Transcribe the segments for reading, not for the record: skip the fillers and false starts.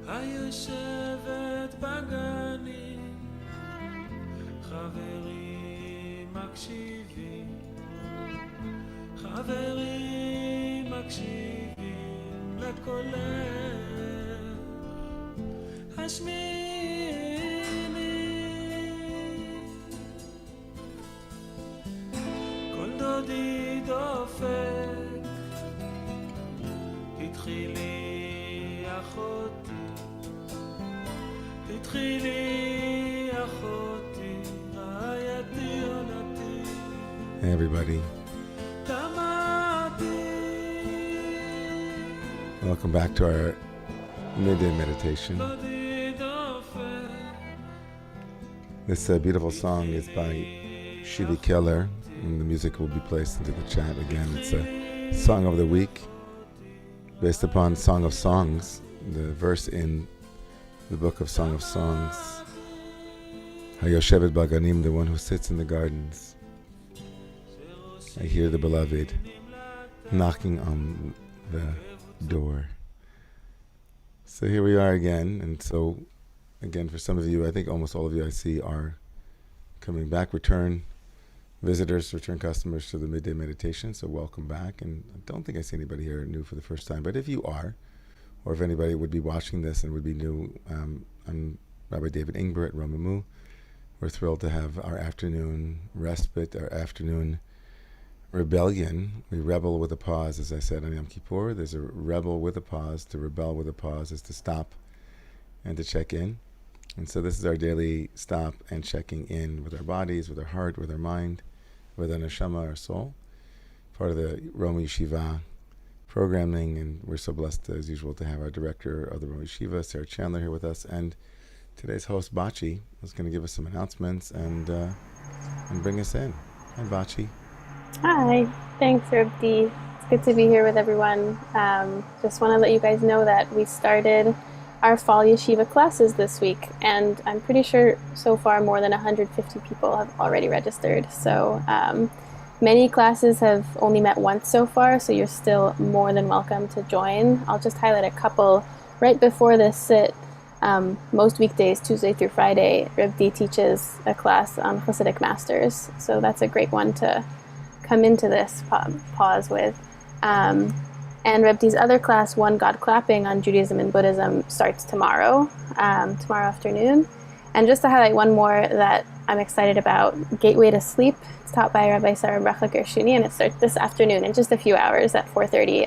היושבת בגנים, חברים מקשיבים, חברים מקשיבים לקולך, השמיני. כל דודי דופק, פתחי לי אחותי, פתחי לי אחותי, רעייתי עונתי. Hey everybody. Welcome back to our midday meditation. This beautiful song is by Shivi Keller, and the music will be placed into the chat again. It's a song of the week based upon Song of Songs, the verse in the book of Song of Songs. Hayoshevet Baganim, the one who sits in the gardens. I hear the beloved knocking on the door. So here we are again, and so again for some of you, I think almost all of you I see are coming back, return visitors, return customers to the midday meditation, so welcome back. And I don't think I see anybody here new for the first time, but if you are, or if anybody would be watching this and would be new, I'm Rabbi David Ingber at Romemu. We're thrilled to have our afternoon respite, our afternoon rebellion. We rebel with a pause, as I said on Yom Kippur. There's a rebel with a pause. To rebel with a pause is to stop and to check in. And so this is our daily stop and checking in with our bodies, with our heart, with our mind, with our neshama, our soul. Part of the Romemu Yeshiva programming, and we're so blessed as usual to have our director of the Romemu Yeshiva, Sarah Chandler, here with us, and today's host Bachi is going to give us some announcements and bring us in. Hi Bachi. Hi, thanks Rabbi. It's good to be here with everyone. Just want to let you guys know that we started our fall yeshiva classes this week, and I'm pretty sure so far more than 150 people have already registered. So many classes have only met once so far, so you're still more than welcome to join. I'll just highlight a couple. Right before this sit, most weekdays, Tuesday through Friday, Rabbi teaches a class on Hasidic masters. So that's a great one to come into this pause with. And Rebbe's other class, One God Clapping on Judaism and Buddhism, starts tomorrow afternoon. And just to highlight one more that I'm excited about, Gateway to Sleep. It's taught by Rabbi Sarah Bracha Gershuni, and it starts this afternoon in just a few hours at 4:30.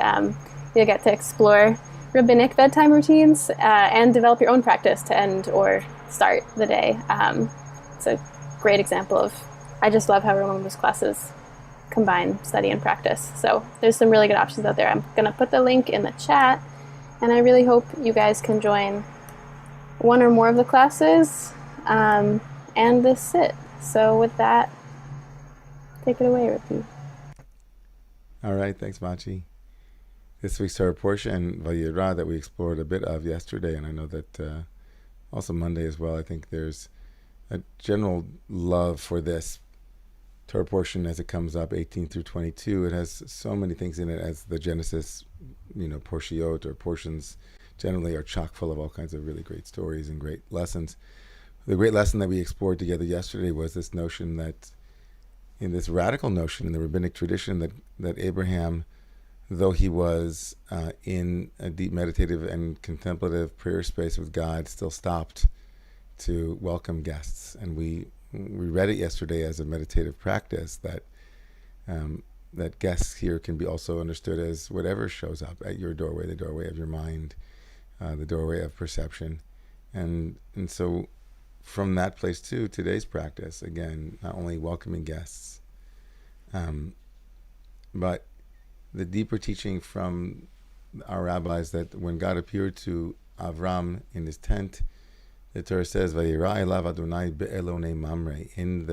You'll get to explore rabbinic bedtime routines and develop your own practice to end or start the day. It's a great example of, I just love how Romemu's classes combine study and practice. So there's some really good options out there. I'm going to put the link in the chat, and I really hope you guys can join one or more of the classes and this sit. So with that, take it away, Ricky. All right, thanks Bachi. This week's Torah portion, Vayira, that we explored a bit of yesterday, and I know that also Monday as well, I think there's a general love for this Torah portion as it comes up, 18 through 22. It has so many things in it, as the Genesis, portiot or portions generally are chock full of all kinds of really great stories and great lessons. The great lesson that we explored together yesterday was this notion that, in this radical notion in the rabbinic tradition, that Abraham, though he was in a deep meditative and contemplative prayer space with God, still stopped to welcome guests. And we read it yesterday as a meditative practice that that guests here can be also understood as whatever shows up at your doorway, the doorway of your mind, the doorway of perception. And so from that place too, today's practice, again, not only welcoming guests, but the deeper teaching from our rabbis that when God appeared to Avram in his tent, the Torah says, "Vayira elav Adonai be'elonei Mamre," in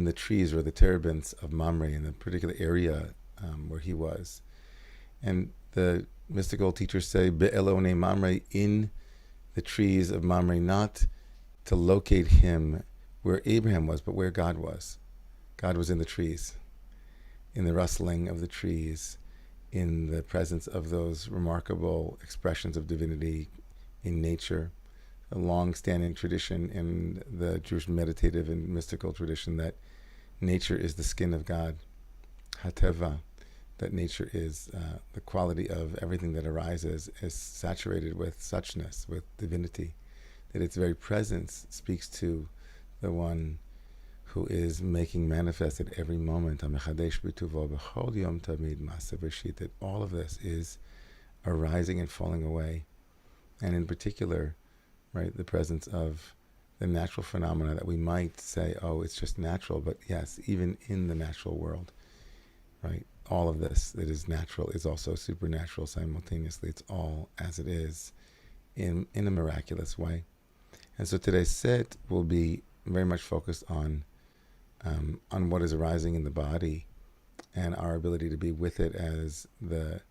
the trees or the terebinths of Mamre, in the particular area where he was. And the mystical teachers say, be'elonei Mamre, in the trees of Mamre, not to locate him where Abraham was, but where God was. God was in the trees. in the rustling of the trees, in the presence of those remarkable expressions of divinity in nature, a long-standing tradition in the Jewish meditative and mystical tradition that nature is the skin of God, hateva, that nature is the quality of everything that arises is saturated with suchness, with divinity, that its very presence speaks to the one who is making manifest at every moment, that all of this is arising and falling away. And in particular, right, the presence of the natural phenomena that we might say, oh, it's just natural, but yes, even in the natural world, right, all of this that is natural is also supernatural simultaneously. It's all as it is in a miraculous way. And so today's set will be very much focused on what is arising in the body and our ability to be with it as the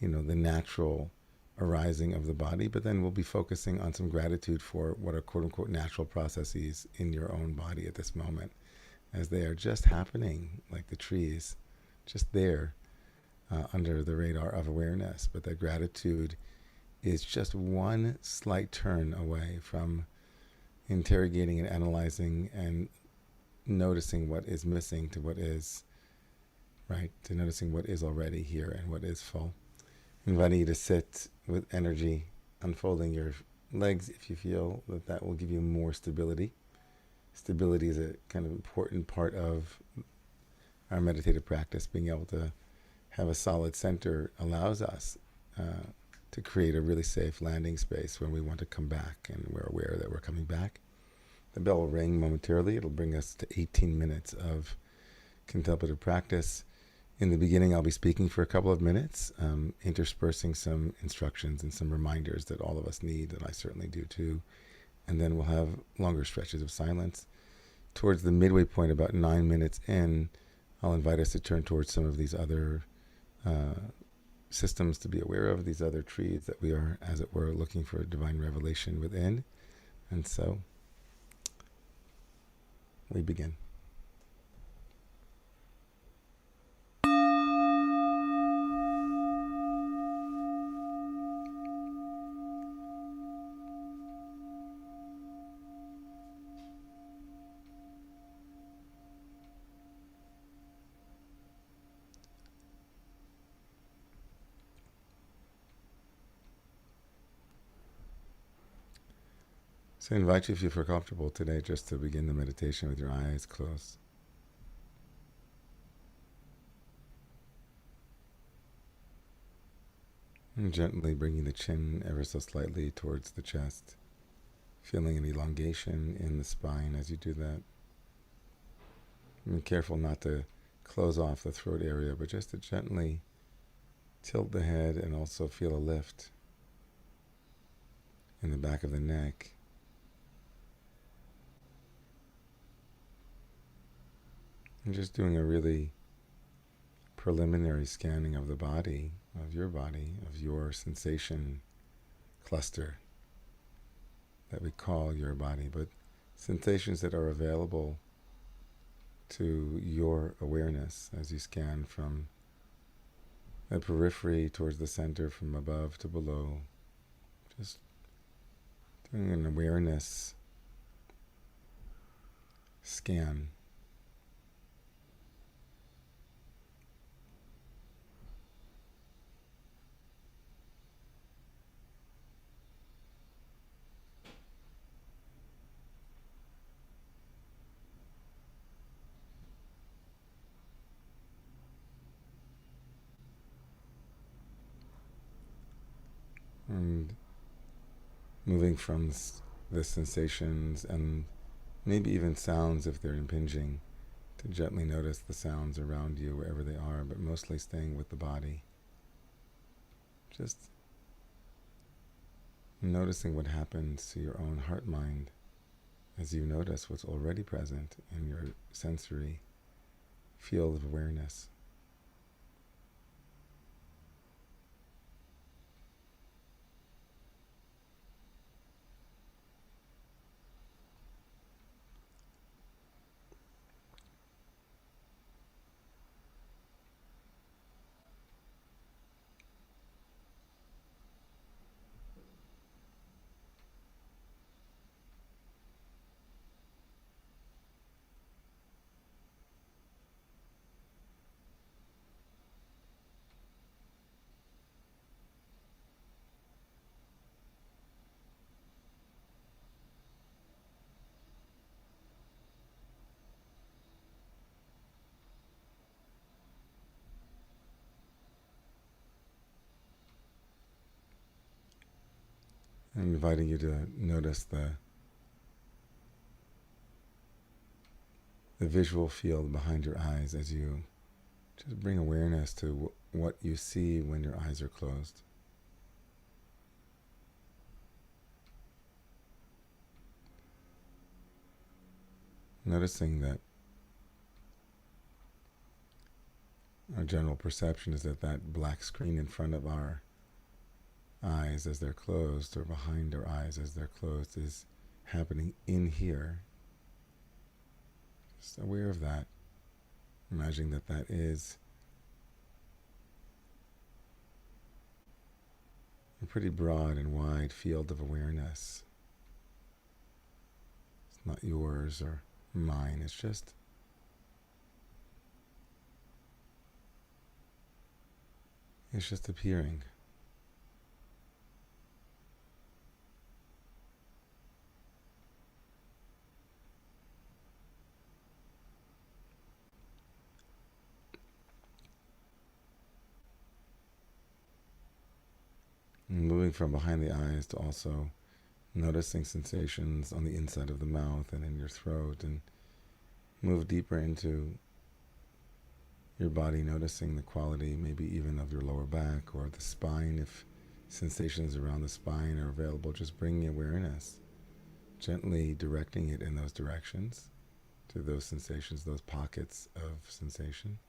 natural arising of the body, but then we'll be focusing on some gratitude for what are quote-unquote natural processes in your own body at this moment, as they are just happening, like the trees, just there under the radar of awareness. But that gratitude is just one slight turn away from interrogating and analyzing and noticing what is missing to what is, right, to noticing what is already here and what is full. Inviting you to sit with energy, unfolding your legs if you feel that will give you more stability. Stability is a kind of important part of our meditative practice. Being able to have a solid center allows us to create a really safe landing space when we want to come back and we're aware that we're coming back. The bell will ring momentarily. It'll bring us to 18 minutes of contemplative practice. In the beginning, I'll be speaking for a couple of minutes, interspersing some instructions and some reminders that all of us need, that I certainly do too. And then we'll have longer stretches of silence. Towards the midway point, about 9 minutes in, I'll invite us to turn towards some of these other systems to be aware of, these other trees that we are, as it were, looking for divine revelation within. And so we begin. So I invite you, if you feel comfortable today, just to begin the meditation with your eyes closed. And gently bringing the chin ever so slightly towards the chest, feeling an elongation in the spine as you do that. And be careful not to close off the throat area, but just to gently tilt the head and also feel a lift in the back of the neck. And just doing a really preliminary scanning of the body, of your sensation cluster that we call your body, but sensations that are available to your awareness as you scan from the periphery towards the center, from above to below. Just doing an awareness scan. And moving from the sensations and maybe even sounds if they're impinging, to gently notice the sounds around you wherever they are, but mostly staying with the body. Just noticing what happens to your own heart-mind as you notice what's already present in your sensory field of awareness. I'm inviting you to notice the visual field behind your eyes as you just bring awareness to what you see when your eyes are closed. Noticing that our general perception is that that black screen in front of our eyes as they're closed, or behind our eyes as they're closed, is happening in here. Just aware of that. Imagining that that is a pretty broad and wide field of awareness. It's not yours or mine, it's just appearing. And moving from behind the eyes to also noticing sensations on the inside of the mouth and in your throat, and move deeper into your body, noticing the quality maybe even of your lower back or the spine. If sensations around the spine are available, just bringing awareness, gently directing it in those directions, to those sensations, those pockets of sensation.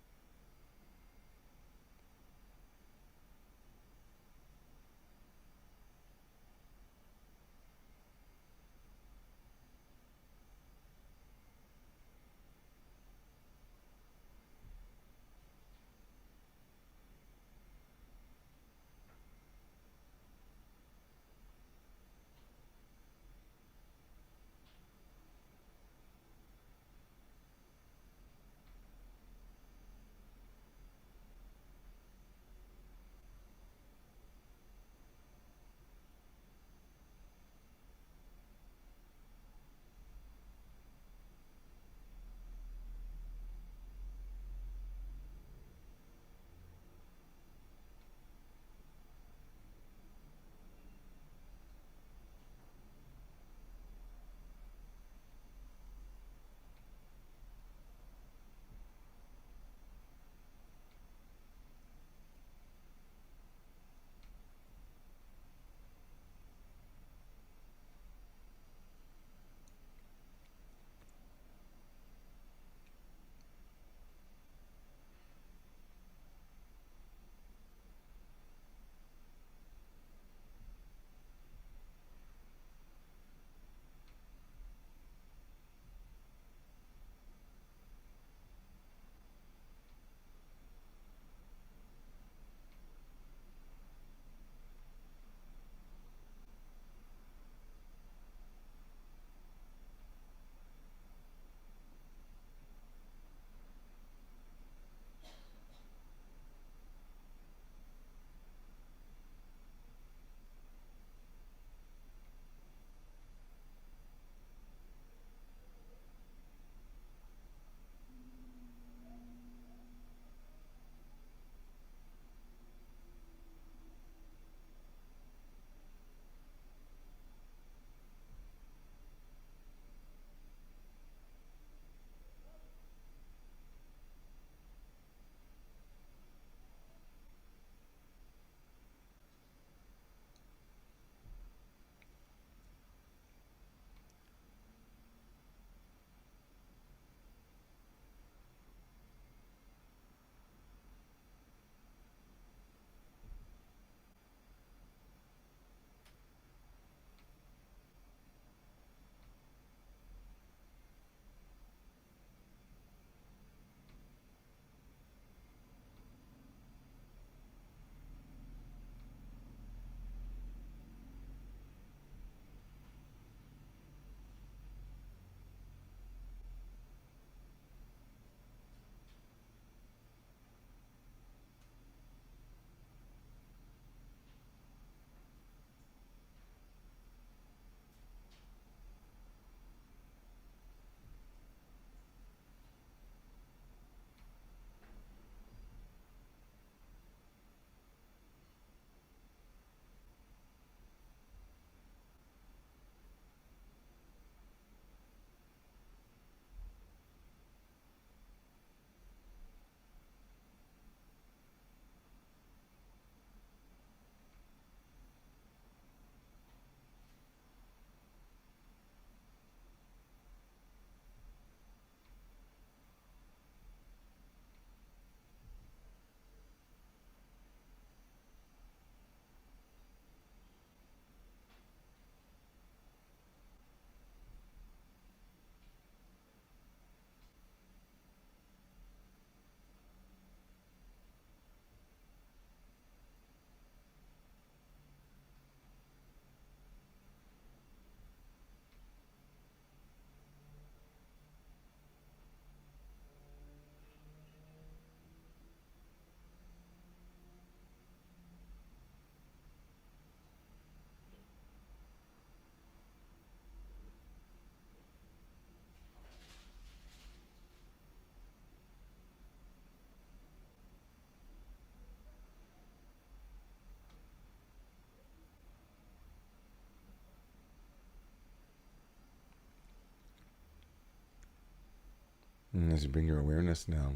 And as you bring your awareness now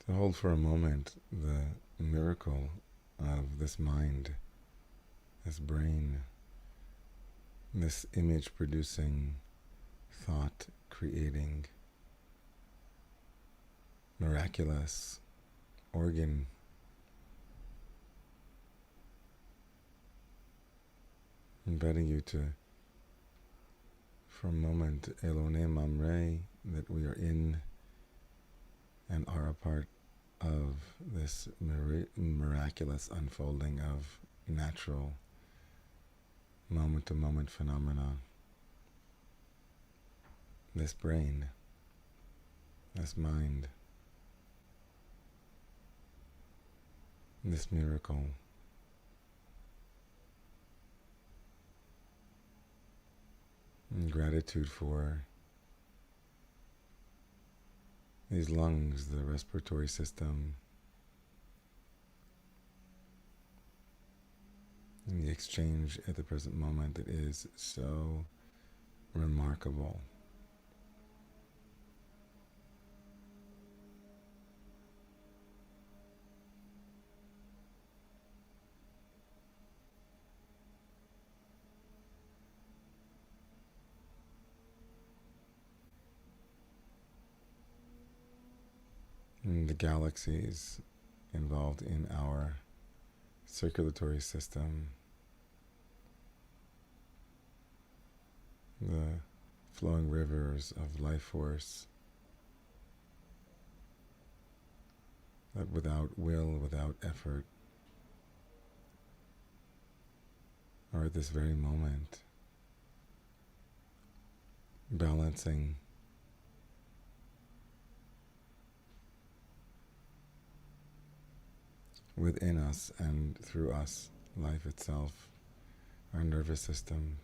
to hold for a moment the miracle of this mind, this brain, this image producing, thought creating, miraculous organ, inviting you to, for a moment, Elone Mamre, that we are in and are a part of this miraculous unfolding of natural moment-to-moment phenomena. This brain, this mind, this miracle. And gratitude for these lungs, the respiratory system, and the exchange at the present moment that is so remarkable. And the galaxies involved in our circulatory system, the flowing rivers of life force that without will, without effort, are at this very moment balancing within us and through us, life itself, our nervous system.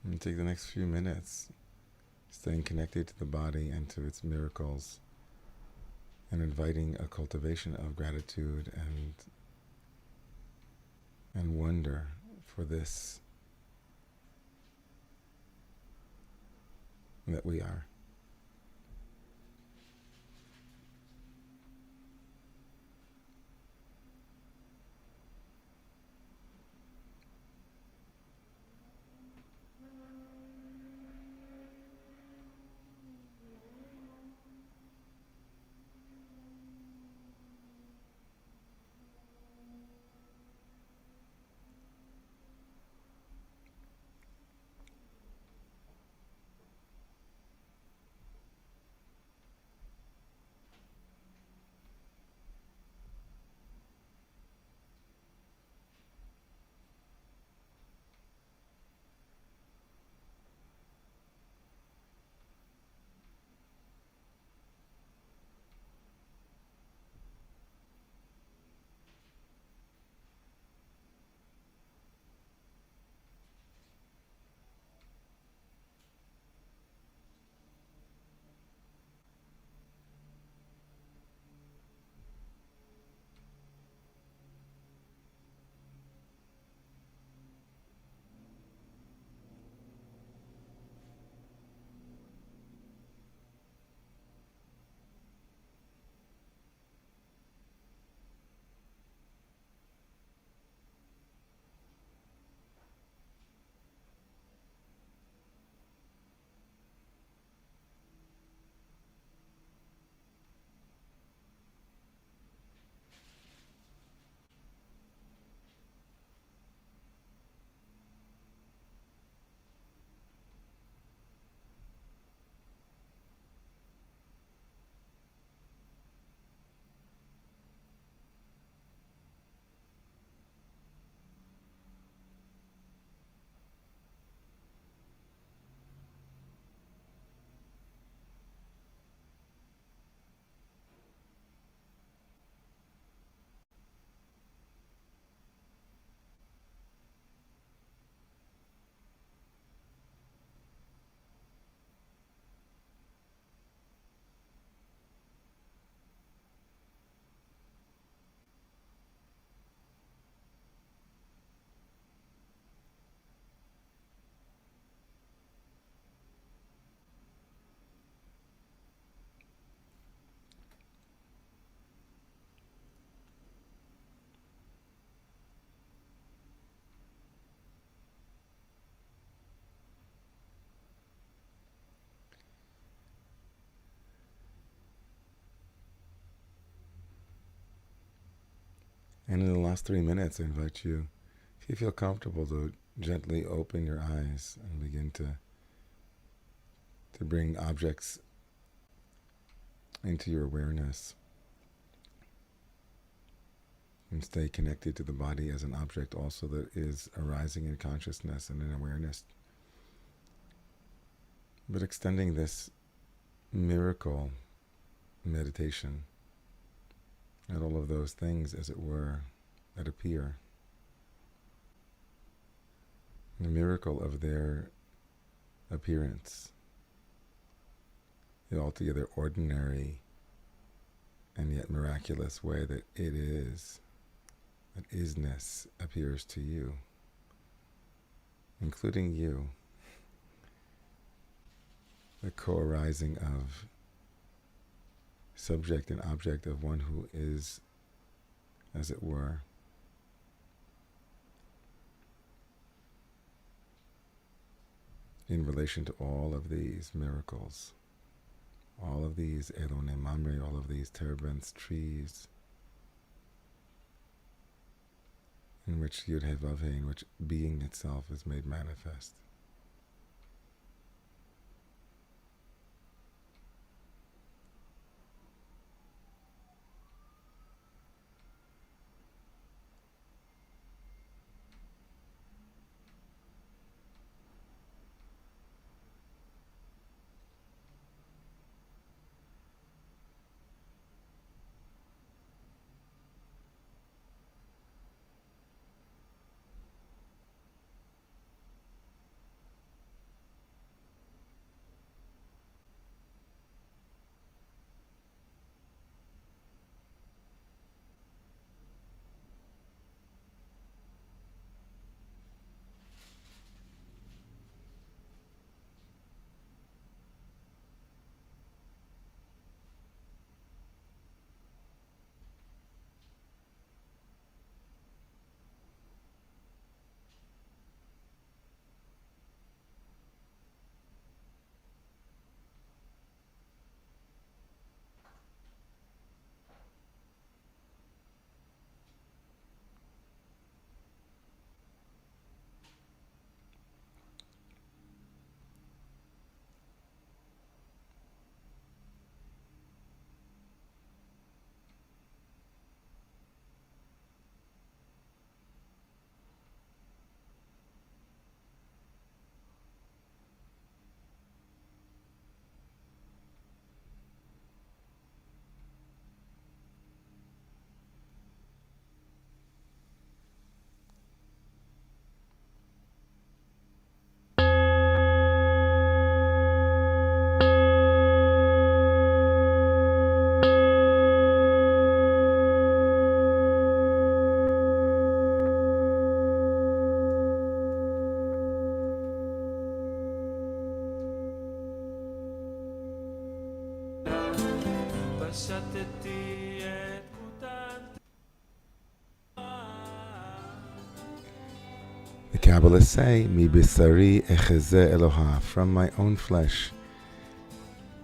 And take the next few minutes staying connected to the body and to its miracles, and inviting a cultivation of gratitude and wonder for this that we are. And in the last 3 minutes, I invite you, if you feel comfortable, to gently open your eyes and begin to bring objects into your awareness. And stay connected to the body as an object also that is arising in consciousness and in awareness. But extending this miracle meditation at all of those things, as it were, that appear. The miracle of their appearance. The altogether ordinary and yet miraculous way that it is. That isness appears to you, including you, the co-arising of subject and object of one who is, as it were, in relation to all of these miracles, all of these Elone Mamre, all of these terebinths, trees, in which Yud He Vav He, in which being itself is made manifest. The Kabbalists say, Mi bisari echeze Eloha, from my own flesh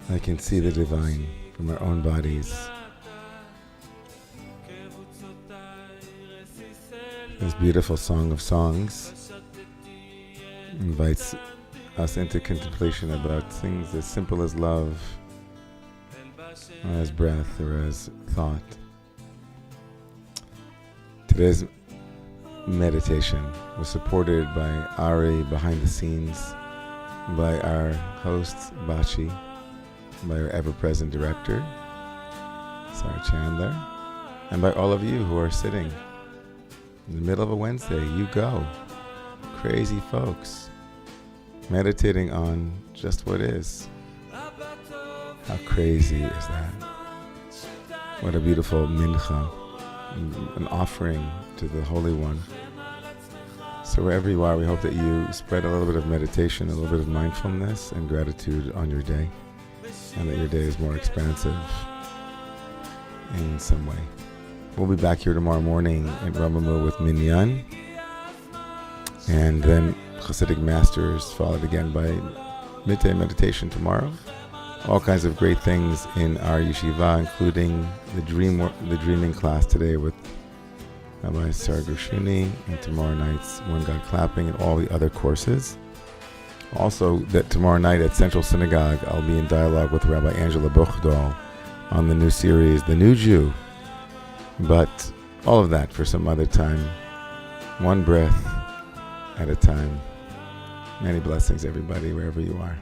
I can see the divine, from our own bodies. This beautiful Song of Songs invites us into contemplation about things as simple as love, or as breath, or as thought. Today's meditation was supported by Ari behind the scenes, by our host Bachi, by our ever-present director Sarah Chandler, and by all of you who are sitting in the middle of a Wednesday. You go, crazy folks, meditating on just what is. How crazy is that? What a beautiful mincha, an offering to the Holy One. So wherever you are, we hope that you spread a little bit of meditation, a little bit of mindfulness and gratitude on your day, and that your day is more expansive in some way. We'll be back here tomorrow morning at Romemu with Minyan, and then Hasidic Masters, followed again by midday meditation tomorrow. All kinds of great things in our yeshiva, including the dreaming class today with Rabbi Sarah Gershuni, and tomorrow night's One God Clapping, and all the other courses. Also, that tomorrow night at Central Synagogue, I'll be in dialogue with Rabbi Angela Buchdal on the new series, The New Jew. But all of that for some other time. One breath at a time. Many blessings, everybody, wherever you are.